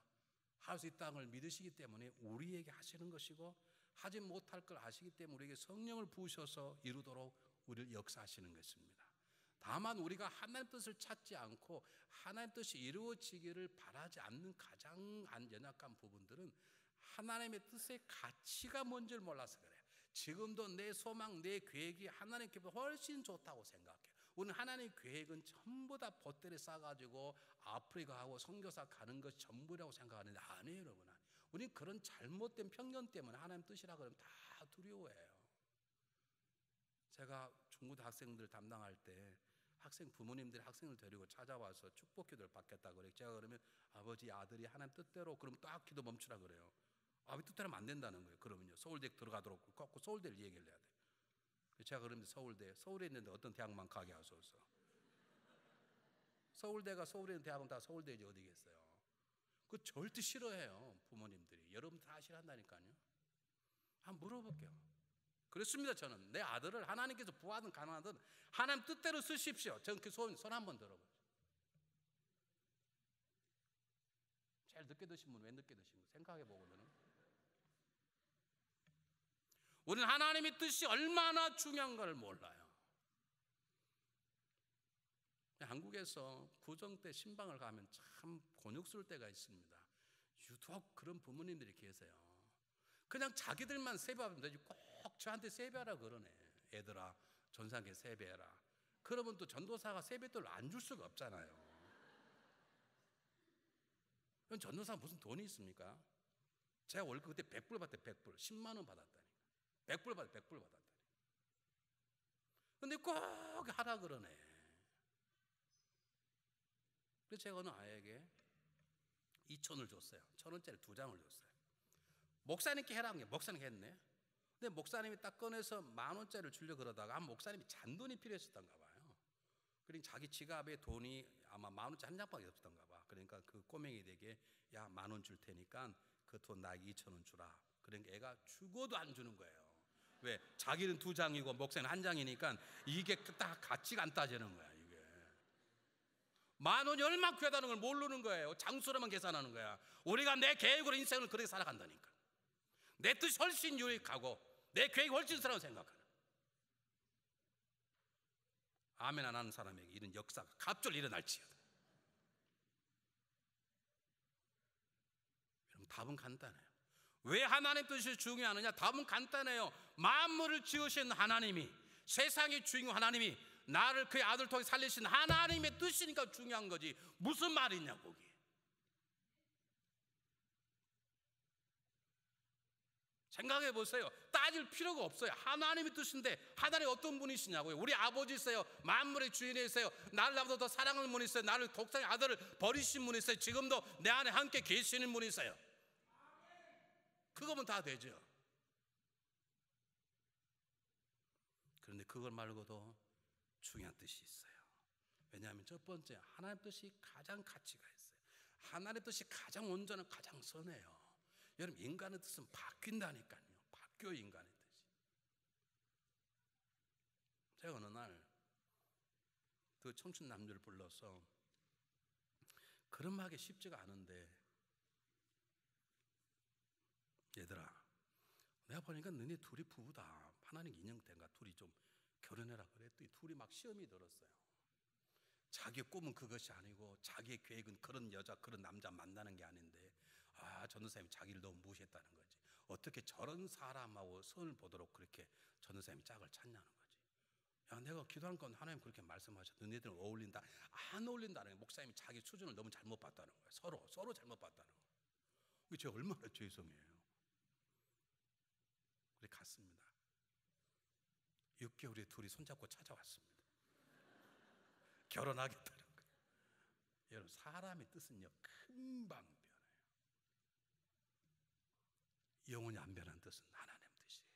할 수 있다는 걸 믿으시기 때문에 우리에게 하시는 것이고, 하지 못할 걸 아시기 때문에 우리에게 성령을 부으셔서 이루도록 우리를 역사하시는 것입니다. 다만 우리가 하나님 뜻을 찾지 않고 하나님 뜻이 이루어지기를 바라지 않는 가장 연약한 부분들은 하나님의 뜻의 가치가 뭔지를 몰라서 그래요. 지금도 내 소망, 내 계획이 하나님께보다 훨씬 좋다고 생각해요. 우리는 하나님의 계획은 전부 다 보따리 싸가지고 아프리카 하고 선교사 가는 것이 전부라고 생각하는데 아니에요, 여러분. 우리는 그런 잘못된 편견 때문에 하나님 뜻이라 그러면 다 두려워해요. 제가 중고등 학생들 담당할 때 학생 부모님들이 학생을 데리고 찾아와서 축복 기도를 받겠다고 그래요. 제가 그러면 아버지, 아들이 하나님 뜻대로, 그러면 딱 기도 멈추라 그래요. 아버지 뜻대로 하면 안 된다는 거예요. 그러면요, 서울대 들어가도록 꼭 서울대를 얘기를 해야 돼요. 제가 그러면 서울에 있는데 어떤 대학만 가게 하소서. 서울대가 서울에 있는 대학은 다 서울대지 어디겠어요. 그 절대 싫어해요, 부모님들이. 여러분 다 싫어한다니까요. 한번 물어볼게요. 그렇습니다. 저는 내 아들을 하나님께서 부하든 가난하든 하나님 뜻대로 쓰십시오. 저는 그 손 한번 들어보세요. 제일 늦게 드신 분 왜 늦게 드신 거 생각해 보거든요. 우리는 하나님의 뜻이 얼마나 중요한 걸 몰라요. 한국에서 구정 때 신방을 가면 참 곤욕스러울 때가 있습니다. 유독 그런 부모님들이 계세요. 그냥 자기들만 세배하면 되지 꼭 저한테 세배하라 그러네. 애들아, 전사께 세배해라. 그러면 또 전도사가 세뱃돈을 안 줄 수가 없잖아요. 그럼 전도사가 무슨 돈이 있습니까? 제가 월급 그때 100불 받대. 100불 10만 원 받았다니까. 100불 받았다니. 근데 꼭 하라 그러네. 그래서 제가 어느 아이에게 2,000을 줬어요. 1,000원짜리 2장을 줬어요. 목사님께 해라는 게 목사님께 했네. 근데 목사님이 딱 꺼내서 10,000원짜리를 주려고 그러다가 목사님이 잔돈이 필요했었던가 봐요. 그러니까 자기 지갑에 돈이 아마 10,000원짜리 한 장밖에 없었던가 봐. 그러니까 그 꼬맹이에게 야, 10,000원 줄 테니까 그 돈 나에게 2,000원 주라. 그러니까 애가 죽어도 안 주는 거예요. 왜? 자기는 2장이고 목사는 1장이니까 이게 딱 가치가 안 따지는 거야. 이게 10,000원이 얼마나 귀하다는 걸 모르는 거예요. 장수로만 계산하는 거야. 우리가 내 계획으로 인생을 그렇게 살아간다니까. 내 뜻이 훨씬 유익하고 내 계획이 훨씬 사라고 생각하는. 아멘 안 하는 사람에게 이런 역사가 갑자기 일어날지어다. 여러분, 답은 간단해요. 왜 하나님 뜻이 중요하느냐? 답은 간단해요. 만물을 지으신 하나님이, 세상의 주인공 하나님이 나를 그의 아들 통해 살리신 하나님의 뜻이니까 중요한 거지. 무슨 말이냐 거기. 생각해 보세요. 따질 필요가 없어요. 하나님의 뜻인데 하나님 어떤 분이시냐고요. 우리 아버지세요. 만물의 주인이세요. 나를 나보다 더 사랑하는 분이세요. 나를 독생의 아들을 버리신 분이세요. 지금도 내 안에 함께 계시는 분이세요. 그거면 다 되죠. 그런데 그걸 말고도 중요한 뜻이 있어요. 왜냐하면 첫 번째, 하나님 뜻이 가장 가치가 있어요. 하나님 뜻이 가장 온전한, 가장 선해요. 여러분, 인간의 뜻은 바뀐다니까요. 바뀌어, 인간의 뜻이. 제가 어느 날 그 청춘 남녀를 불러서 그런 말 하기 쉽지가 않은데, 얘들아, 내가 보니까 너네 둘이 부부다. 하나님 인형된가 둘이 좀 결혼해라 그랬더니 둘이 막 시험이 들었어요. 자기의 꿈은 그것이 아니고 자기의 계획은 그런 여자, 그런 남자 만나는 게 아닌데, 전도사님이 자기를 너무 무시했다는 거지. 어떻게 저런 사람하고 선을 보도록 그렇게 전도사님이 짝을 찾냐는 거지. 야, 내가 기도한 건 하나님 그렇게 말씀하셔. 너네들은 어울린다. 안 어울린다는 거예요. 목사님이 자기 수준을 너무 잘못 봤다는 거예요. 서로 잘못 봤다는 거예요. 그게 제가 얼마나 죄송해요. 그래 갔습니다. 6개월에 둘이 손잡고 찾아왔습니다. 결혼하겠다는 거예요. 여러분, 사람의 뜻은요 금방 변해요. 영원히 안 변한 뜻은 하나님 뜻이에요.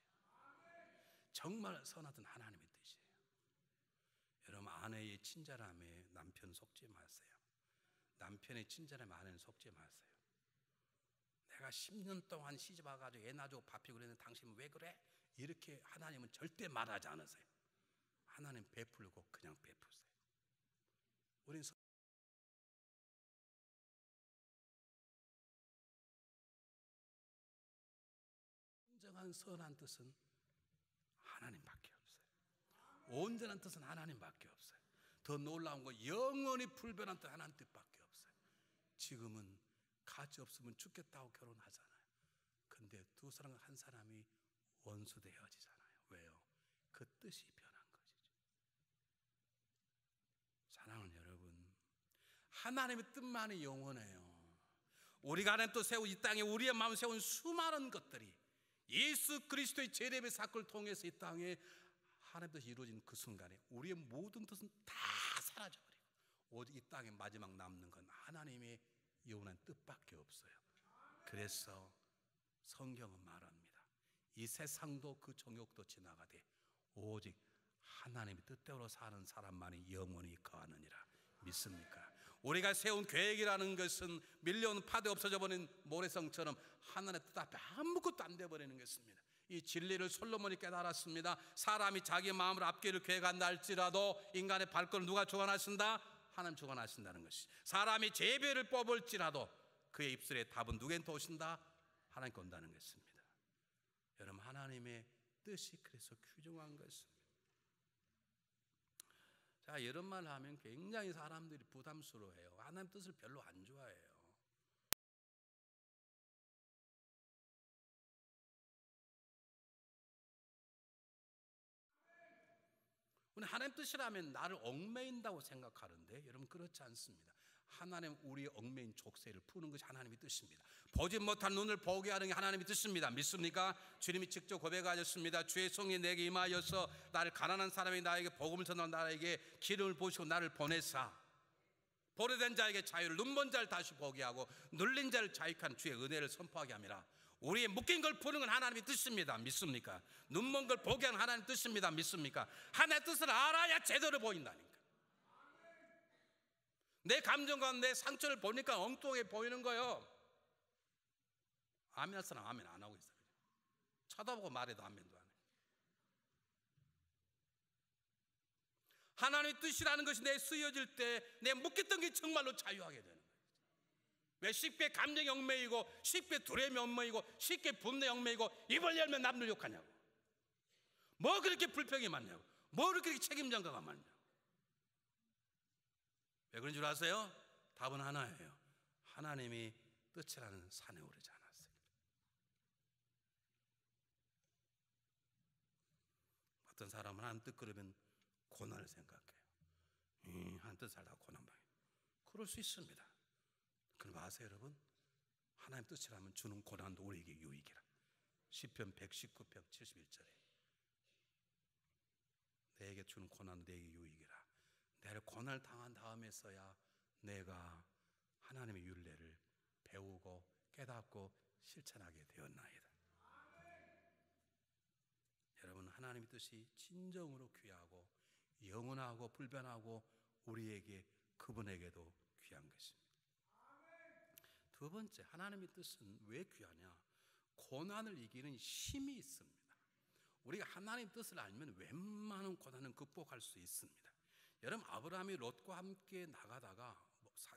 정말 선하던 하나님의 뜻이에요. 여러분, 아내의 친절함에 남편 속지 마세요. 남편의 친절함에 아내는 속지 마세요. 내가 10년 동안 시집 와가지고 애 낳아주고 밥히고 그랬는데 당신은 왜 그래? 이렇게 하나님은 절대 말하지 않으세요. 하나님 베풀고 그냥 베푸세요. 우린 진정한 선한 뜻은 하나님밖에 없어요. 온전한 뜻은 하나님밖에 없어요. 더 놀라운 건 영원히 불변한 뜻 하나님 뜻밖에 없어요. 지금은 가치 없으면 죽겠다고 결혼하잖아요. 근데 두 사람 한 사람이 원수돼 헤어지잖아요. 왜요? 그 뜻이 변한 것이죠. 사랑하는 여러분, 하나님의 뜻만이 영원해요. 우리가 하나님 또 세운 이 땅에 우리의 마음 세운 수많은 것들이 예수 그리스도의 제례의 사건을 통해서 이 땅에 하나님 뜻이 이루어진 그 순간에 우리의 모든 뜻은 다 사라져버리고 오직 이 땅에 마지막 남는 건 하나님의 영원한 뜻밖에 없어요. 그래서 성경은 말합니다. 이 세상도 그 정욕도 지나가되 오직 하나님의 뜻대로 사는 사람만이 영원히 거하느니라. 믿습니까? 우리가 세운 계획이라는 것은 밀려오는 파도에 없어져 버린 모래성처럼 하나님의 뜻 앞에 아무것도 안 돼버리는 것입니다. 이 진리를 솔로몬이 깨달았습니다. 사람이 자기 마음으로 앞길을 계획한다 할지라도 인간의 발걸음을 누가 주관하신다? 하나님 주관하신다는 것이. 사람이 제비를 뽑을지라도 그의 입술에 답은 누구한테 오신다? 하나님께 온다는 것입니다. 여러분, 하나님의 뜻이 그래서 귀중한 것입니다. 자, 이런 말 하면 굉장히 사람들이 부담스러워해요. 하나님 뜻을 별로 안 좋아해요. 우리 하나님 뜻이라면 나를 얽매인다고 생각하는데 여러분, 그렇지 않습니다. 하나님 우리의 얽매인 족쇄를 푸는 것이 하나님의 뜻입니다. 보지 못한 눈을 보게 하는 게 하나님의 뜻입니다. 믿습니까? 주님이 직접 고백하셨습니다. 주의 성령이 내게 임하여서 나를 가난한 사람이 나에게 복음을 전하는 나에게 기름을 부으시고 나를 보내사 보내된 자에게 자유를, 눈먼 자를 다시 보게 하고 눌린 자를 자유케 주의 은혜를 선포하게 함이라. 우리의 묶인 걸 푸는 건 하나님의 뜻입니다. 믿습니까? 눈먼 걸 보게 하는 하나님의 뜻입니다. 믿습니까? 하나님의 뜻을 알아야 제대로 보인다니까. 내 감정과 내 상처를 보니까 엉뚱하게 보이는 거예요. 아멘 할 사람 아멘 안 하고 있어요. 쳐다보고 말해도 아멘도 안 해요. 하나님의 뜻이라는 것이 내 쓰여질 때 내 묶였던 게 정말로 자유하게 되는 거예요. 왜 쉽게 감정이 얽매이고 쉽게 두려움이 얽매이고 쉽게 분노에 얽매이고 입을 열면 남들 욕하냐고. 뭐 그렇게 불평이 많냐고. 뭐 그렇게 책임전가가 많냐고. 왜 그런 줄 아세요? 답은 하나예요. 하나님이 뜻이라는 산에 오르지 않았어요. 어떤 사람은 하나님 뜻 그러면 고난을 생각해요. 하나님 뜻 살다가 고난 당해요. 그럴 수 있습니다. 그럼 아세요 여러분? 하나님 뜻이라면 주는 고난도 우리에게 유익이라. 시편 119편 71절에 내게 주는 고난도 내게 유익이라. 내가 고난을 당한 다음에서야 내가 하나님의 율례를 배우고 깨닫고 실천하게 되었나이다. 여러분, 하나님의 뜻이 진정으로 귀하고 영원하고 불변하고 우리에게 그분에게도 귀한 것입니다. 두 번째, 하나님의 뜻은 왜 귀하냐? 고난을 이기는 힘이 있습니다. 우리가 하나님의 뜻을 알면 웬만한 고난은 극복할 수 있습니다. 여러분, 아브라함이 롯과 함께 나가다가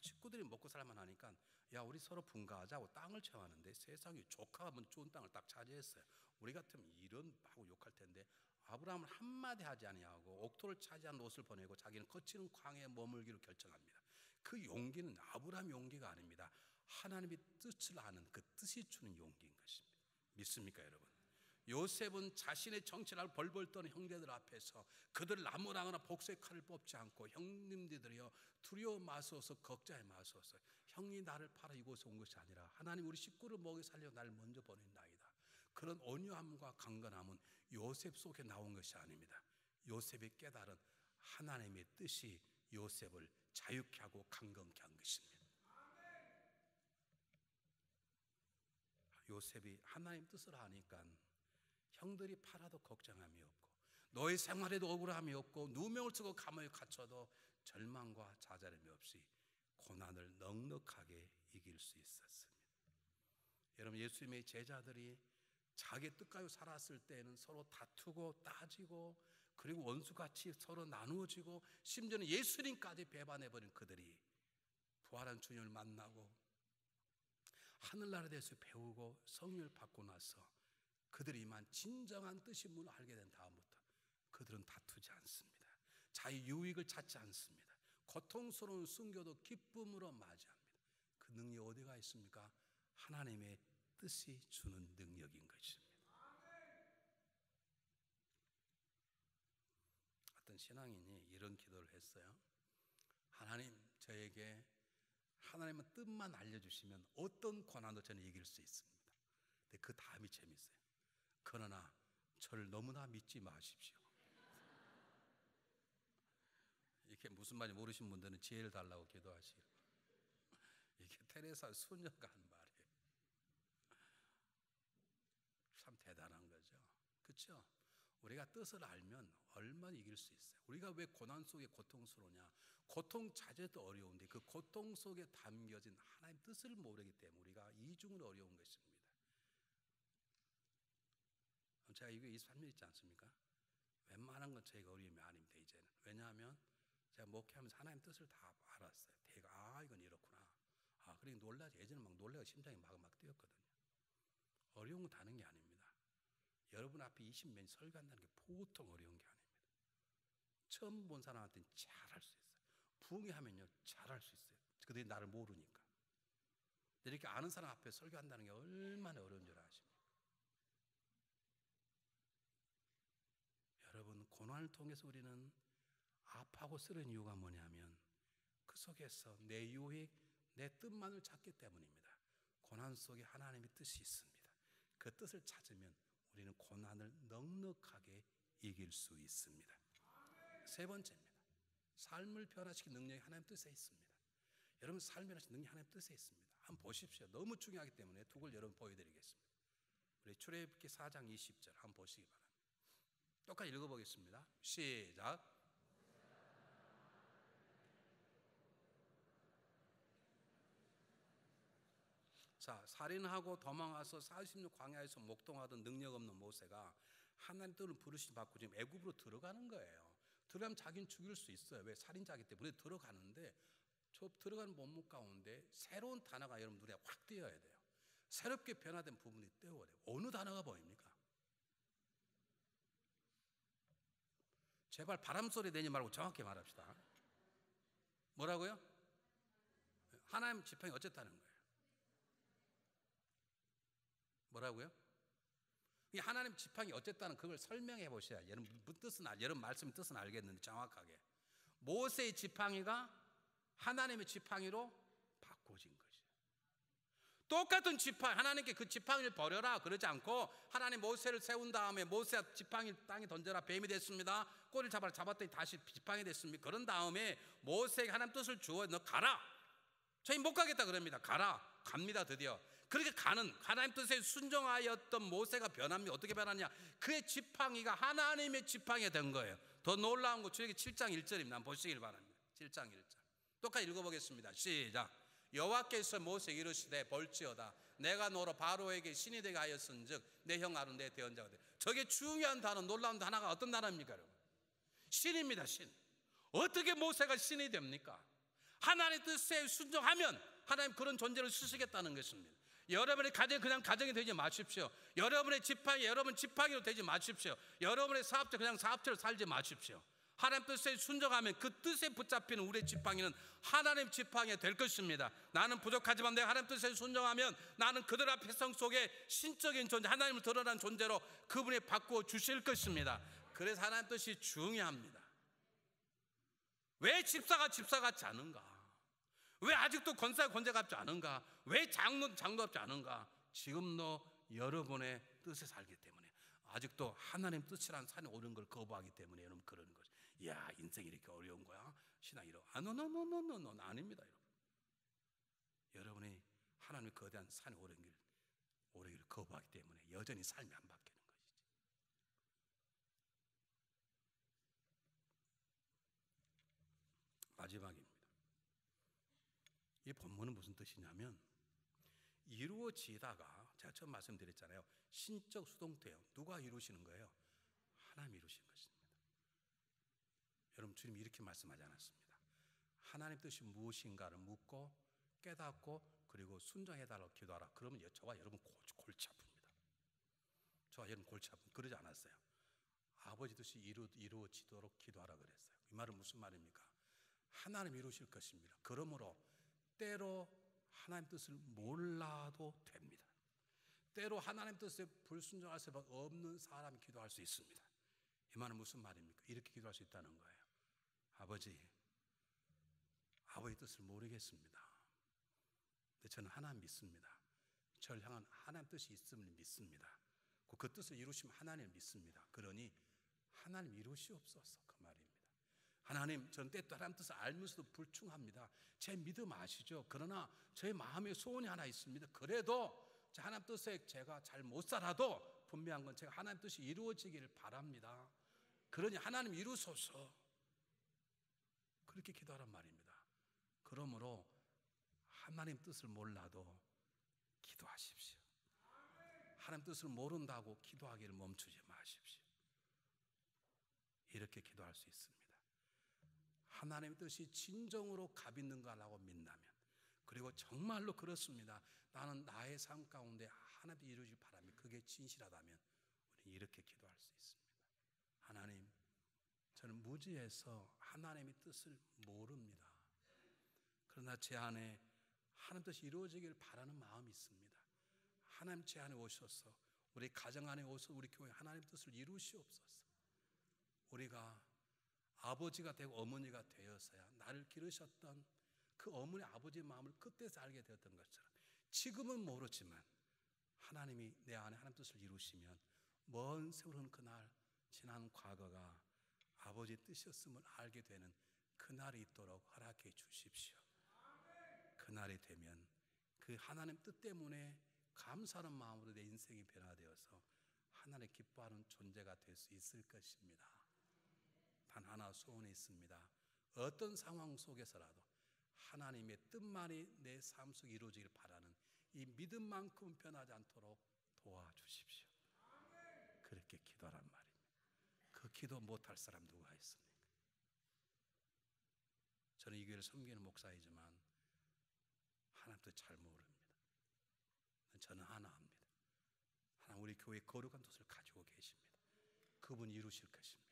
식구들이 먹고 살만 하니까 야, 우리 서로 분가하자고 땅을 채워하는데 세상에 조카가 먼저 좋은 땅을 딱 차지했어요. 우리 같으면 이런 하고 욕할 텐데 아브라함은 한마디 하지 아니하고 옥토를 차지한 롯을 보내고 자기는 거치는 광야에 머물기로 결정합니다. 그 용기는 아브라함의 용기가 아닙니다. 하나님의 뜻을 아는 그 뜻이 주는 용기인 것입니다. 믿습니까, 여러분? 요셉은 자신의 정체를 벌벌 떠는 형제들 앞에서 그들을 나무라거나 복수의 칼을 뽑지 않고 형님들이여 두려워 마소서, 걱정하지 마소서, 형이 나를 팔아 이곳에 온 것이 아니라 하나님 우리 식구를 먹여 살려 나를 먼저 보낸나이다. 그런 온유함과 강건함은 요셉 속에 나온 것이 아닙니다. 요셉이 깨달은 하나님의 뜻이 요셉을 자유케 하고 강건케 한 것입니다. 요셉이 하나님 뜻을 아니까 형들이 팔아도 걱정함이 없고 너의 생활에도 억울함이 없고 누명을 쓰고 감옥에 갇혀도 절망과 좌절함이 없이 고난을 넉넉하게 이길 수 있었습니다. 여러분, 예수님의 제자들이 자기 뜻가요 살았을 때에는 서로 다투고 따지고 그리고 원수같이 서로 나누어지고 심지어는 예수님까지 배반해버린 그들이 부활한 주님을 만나고 하늘나라에 대해서 배우고 성령을 받고 나서 그들이 이만 진정한 뜻이 뭘 알게 된 다음부터 그들은 다투지 않습니다. 자기 유익을 찾지 않습니다. 고통스러운 순교도 기쁨으로 맞이합니다. 그 능력이 어디가 있습니까? 하나님의 뜻이 주는 능력인 것입니다. 어떤 신앙인이 이런 기도를 했어요. 하나님, 저에게 하나님의 뜻만 알려주시면 어떤 고난도 저는 이길 수 있습니다. 근데 그 다음이 재밌어요. 그러나 저를 너무나 믿지 마십시오. 이게 무슨 말인지 모르신 분들은 지혜를 달라고 기도하시고, 이게 테레사 수녀가 한 말이에요. 참 대단한 거죠. 그렇죠? 우리가 뜻을 알면 얼마나 이길 수 있어요. 우리가 왜 고난 속에 고통스러우냐? 고통 자체도 어려운데 그 고통 속에 담겨진 하나님 뜻을 모르기 때문에 우리가 이중으로 어려운 것입니다. 제가 이거 23년 있지 않습니까? 웬만한 건 저희가 어려움이 아닙니다. 이제는. 왜냐하면 제가 목회하면서 하나님 뜻을 다 알았어요. 대가 이건 이렇구나. 그러니까 놀라지. 예전에 막 놀래가 심장이 막 뛰었거든요. 어려운 거 다른 게 아닙니다. 여러분 앞에 20몇 년 설교한다는 게 보통 어려운 게 아닙니다. 처음 본 사람한테는 잘할 수 있어요. 부흥회 하면요 잘할 수 있어요. 그들이 나를 모르니까. 이렇게 아는 사람 앞에 설교한다는 게 얼마나 어려운 줄 아십니까? 여러분, 고난을 통해서 우리는 아파하고 쓰는 이유가 뭐냐면 그 속에서 내 유익, 내 뜻만을 찾기 때문입니다. 고난 속에 하나님의 뜻이 있습니다. 그 뜻을 찾으면 우리는 고난을 넉넉하게 이길 수 있습니다. 세 번째입니다. 삶을 변화시키는 능력이 하나님 뜻에 있습니다. 여러분, 삶을 변화시키는 능력이 하나님 뜻에 있습니다. 한번 보십시오. 너무 중요하기 때문에 두 걸 여러분 보여드리겠습니다. 우리 출애굽기 4장 20절 한번 보시기 바랍니다. 똑같이 읽어보겠습니다. 시작. 자, 살인하고 도망와서 40년 광야에서 목동하던 능력 없는 모세가 하나님 뜻을 부르심 받고 지금 애굽으로 들어가는 거예요. 들어가면 자기는 죽일 수 있어요. 왜? 살인자이기 때문에 들어가는데 저 들어가는 몸무 가운데 새로운 단어가 여러분 눈에 확 띄어야 돼요. 새롭게 변화된 부분이 띄어야 돼요. 어느 단어가 보입니까? 제발 바람소리 내지 말고 정확히 말합시다. 뭐라고요? 하나님 지팡이 어쨌다는 거예요. 뭐라고요? 이 하나님 지팡이 어쨌다는 그걸 설명해 보셔야 여러분 뜻은 여러분 말씀 뜻은 알겠는데 정확하게 모세의 지팡이가 하나님의 지팡이로 바꿔진 거죠. 똑같은 지팡이, 하나님께 그 지팡이를 버려라 그러지 않고 하나님 모세를 세운 다음에 모세가 지팡이 땅에 던져라 뱀이 됐습니다. 꼬리를 잡았더니 다시 지팡이 됐습니다. 그런 다음에 모세에게 하나님 뜻을 주어 너 가라. 저희 못 가겠다 그럽니다. 가라. 갑니다. 드디어 그렇게 가는 하나님 뜻에 순종하였던 모세가 변합니다. 어떻게 변하냐? 그의 지팡이가 하나님의 지팡이가 된 거예요. 더 놀라운 거 출애굽기 7장 1절입니다. 한번 보시길 바랍니다. 7장 1절 똑같이 읽어보겠습니다. 시작. 여호와께서 모세에게 이르시되 볼지어다 내가 너로 바로에게 신이 되게 하였은즉 내 형 아론 내 대언자가 되. 저게 중요한 단어, 놀라운 단어가 어떤 단어입니까 여러분? 신입니다. 신. 어떻게 모세가 신이 됩니까? 하나님의 뜻에 순종하면 하나님 그런 존재를 쓰시겠다는 것입니다. 여러분의 가정이 그냥 가정이 되지 마십시오. 여러분의 지팡이 여러분 지팡이로 되지 마십시오. 여러분의 사업체 그냥 사업체로 살지 마십시오. 하나님 뜻에 순종하면 그 뜻에 붙잡히는 우리의 지팡이는 하나님 지팡이가 될 것입니다. 나는 부족하지만 내가 하나님 뜻에 순종하면 나는 그들 앞 백성 속에 신적인 존재, 하나님을 드러난 존재로 그분이 바꾸어 주실 것입니다. 그래서 하나님 뜻이 중요합니다. 왜 집사가 집사 같지 않은가? 왜 아직도 권사가 권사 같지 않은가? 왜 장로 같지 않은가? 지금도 여러분의 뜻에 살기 때문에 아직도 하나님 뜻이라는 산에 오른 걸 거부하기 때문에 여러분 그러는 거죠. 야, 인생이 이렇게 어려운 거야? 신앙이 이러? 노 아닙니다, 여러분. 여러분이 하나님의 거대한 산에 오르기를 거부하기 때문에 여전히 삶이 안 바뀌는 것이지. 마지막입니다. 이 본문은 무슨 뜻이냐면 이루어지다가 제가 처음 말씀드렸잖아요. 신적 수동태예요. 누가 이루시는 거예요? 하나님이 이루시는 것입니다. 여러분 주님이 이렇게 말씀하지 않았습니다. 하나님 뜻이 무엇인가를 묻고 깨닫고 그리고 순종해달라고 기도하라. 그러면 저와 여러분 골치 아픕니다. 저와 여러분 골치 아픕니다. 그러지 않았어요. 아버지 뜻이 이루어지도록 기도하라 그랬어요. 이 말은 무슨 말입니까? 하나님 이루실 것입니다. 그러므로 때로 하나님 뜻을 몰라도 됩니다. 때로 하나님 뜻에 불순종할 수밖에 없는 사람이 기도할 수 있습니다. 이 말은 무슨 말입니까? 이렇게 기도할 수 있다는 거예요. 아버지 뜻을 모르겠습니다. 근데 저는 하나님 믿습니다. 저를 향한 하나님 뜻이 있음을 믿습니다. 그 뜻을 이루시면 하나님을 믿습니다. 그러니 하나님 이루시옵소서 그 말입니다. 하나님 저는 때또 하나님 뜻을 알면서도 불충합니다. 제 믿음 아시죠? 그러나 제 마음에 소원이 하나 있습니다. 그래도 하나님 뜻에 제가 잘 못 살아도 분명한 건 제가 하나님 뜻이 이루어지기를 바랍니다. 그러니 하나님 이루소서. 그렇게 기도하란 말입니다. 그러므로 하나님 뜻을 몰라도 기도하십시오. 하나님 뜻을 모른다고 기도하기를 멈추지 마십시오. 이렇게 기도할 수 있습니다. 하나님의 뜻이 진정으로 값 있는가라고 믿다면, 그리고 정말로 그렇습니다. 나는 나의 삶 가운데 하나님이 이루어질 바람이 그게 진실하다면 우리는 이렇게 기도할 수 있습니다. 하나님, 저는 무지해서 하나님의 뜻을 모릅니다. 그러나 제 안에 하나님 뜻이 이루어지길 바라는 마음이 있습니다. 하나님 제 안에 오셔서 우리 가정 안에 오셔서 우리 교회 하나님 뜻을 이루시옵소서. 우리가 아버지가 되고 어머니가 되어서야 나를 기르셨던 그 어머니 아버지의 마음을 그때서 알게 되었던 것처럼 지금은 모르지만 하나님이 내 안에 하나님 뜻을 이루시면 먼 세월은 그날 지난 과거가 아버지의 뜻이었음을 알게 되는 그날이 있도록 허락해 주십시오. 그날이 되면 그 하나님 뜻 때문에 감사하는 마음으로 내 인생이 변화되어서 하나님 기뻐하는 존재가 될 수 있을 것입니다. 단 하나 소원이 있습니다. 어떤 상황 속에서라도 하나님의 뜻만이 내 삶 속에 이루어지길 바라는 이 믿음만큼 변하지 않도록 도와주십시오. 그렇게 기도하란 말입니다. 그 기도 못할 사람 누가 있습니까? 저는 이 교회를 섬기는 목사이지만 하나님 뜻 잘 모릅니다. 저는 하나 합니다. 하나님 우리 교회의 거룩한 뜻을 가지고 계십니다. 그분이 이루실 것입니다.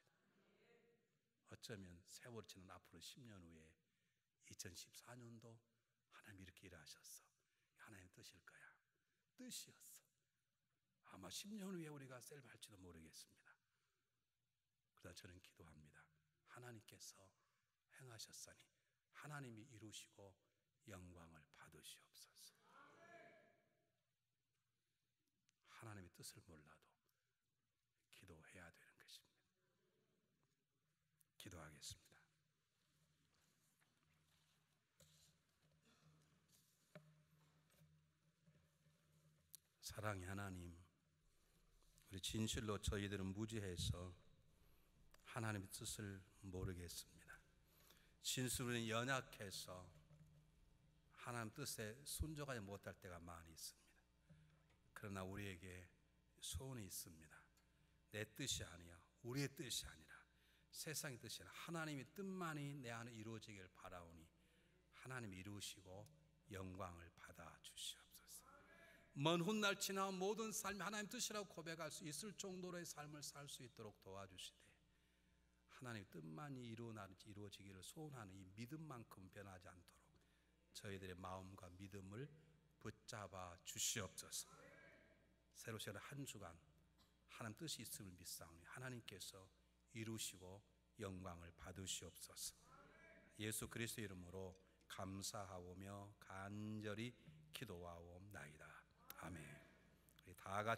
어쩌면 세월이 지난 앞으로 10년 후에 2014년도 하나님이 이렇게 일하셨어. 하나님의 뜻일 거야. 뜻이었어. 아마 10년 후에 우리가 셀할지도 모르겠습니다. 그러나 저는 기도합니다. 하나님께서 행하셨으니 하나님이 이루시고 영광을 받으시옵소서. 하나님의 뜻을 몰라도 기도해야 되는 것입니다. 기도하겠습니다. 사랑의 하나님, 우리 진실로 저희들은 무지해서 하나님의 뜻을 모르겠습니다. 진실로는 연약해서 하나님 뜻에 순종하지 못할 때가 많이 있습니다. 그러나 우리에게 소원이 있습니다. 내 뜻이 아니야, 우리의 뜻이 아니라 세상의 뜻이 아니라 하나님의 뜻만이 내 안에 이루어지길 바라오니 하나님이 이루시고 영광을 받아 주시옵소서. 먼 훗날 지나 모든 삶이 하나님 뜻이라고 고백할 수 있을 정도로의 삶을 살 수 있도록 도와주시되 하나님의 뜻만이 이루어지기를 소원하는 이 믿음만큼 변하지 않도록 저희들의 마음과 믿음을 붙잡아 주시옵소서. 새로 시작한 한 주간 하나님 뜻이 있음을 믿사오니 하나님께서 이루시고 영광을 받으시옵소서. 예수 그리스도 이름으로 감사하오며 간절히 기도하옵나이다. 아멘. 우리 다 같이